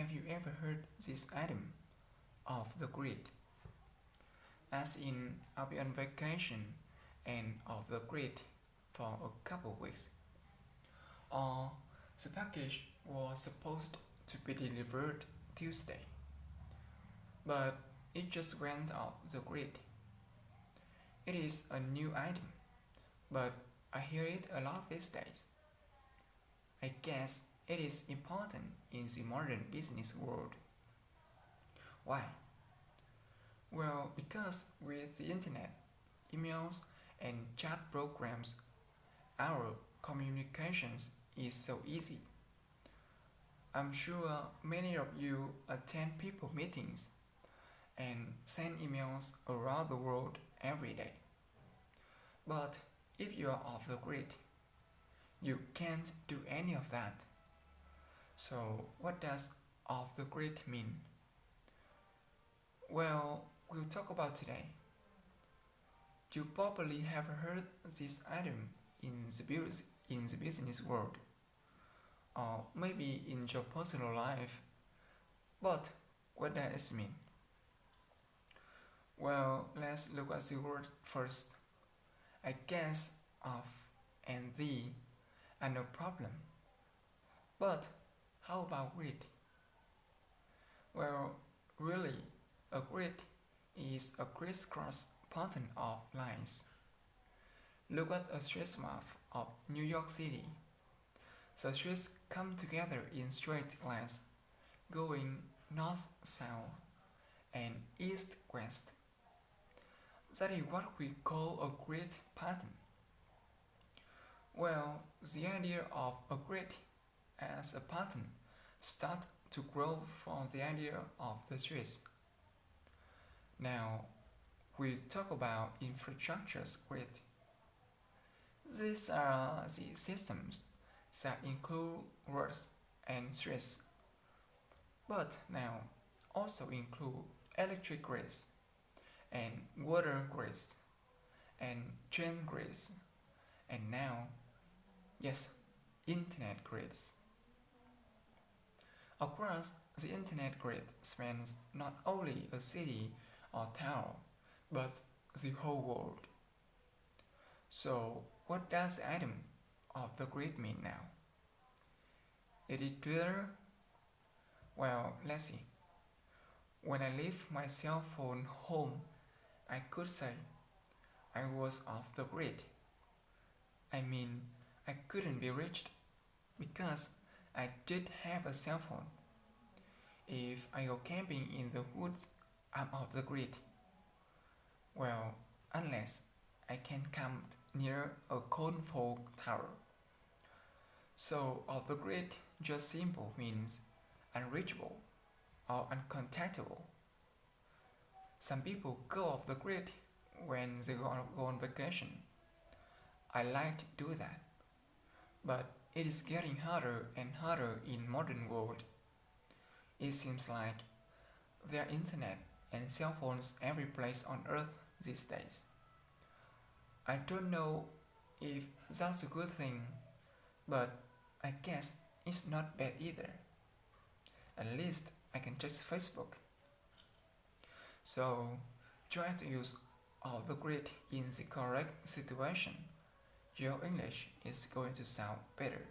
have you ever heard this item off the grid? As in, I'll be on vacation and off the grid for a couple weeks. Or the package was supposed to be delivered Tuesday, but it just went off the grid. It is a new item, but I hear it a lot these days. I guess it is important in the modern business world. Why? Well, because with the internet, emails, and chat programs, our communications is so easy. I'm sure many of you attend people meetings and send emails around the world every day. But if you are off the grid, you can't do any of that. So what does off the grid mean? Well, we'll talk about today. You probably have heard this item in the business world, or maybe in your personal life. But what does it mean? Well, let's look at the word first. I guess off and the are no problem. But how about grid? Well, really, a grid is a crisscross pattern of lines. Look at a street map of New York City. The streets come together in straight lines, going north-south and east-west. That is what we call a grid pattern. Well, the idea of a grid as a pattern starts to grow from the idea of the streets. Now, we talk about infrastructure's grid. These are the systems that include roads and streets, but now also include electric grids and water grids and train grids, and now, yes, internet grids. Across the internet grid spans not only a city or town, but the whole world. So what does the item of the grid mean now? Is it clear? Well, let's see. When I leave my cell phone home, I could say I was off the grid. I mean, I couldn't be reached because I did have a cell phone. If I go camping in the woods, I'm off the grid. Well, unless I can camp near a cone fog tower. So off the grid just simple means unreachable or uncontactable. Some people go off the grid when they go on vacation. I like to do that, but it is getting harder and harder in modern world. It seems like there are internet and cell phones every place on earth these days. I don't know if that's a good thing, but I guess it's not bad either. At least I can check Facebook. So try to use all the grid in the correct situation. Your English is going to sound better.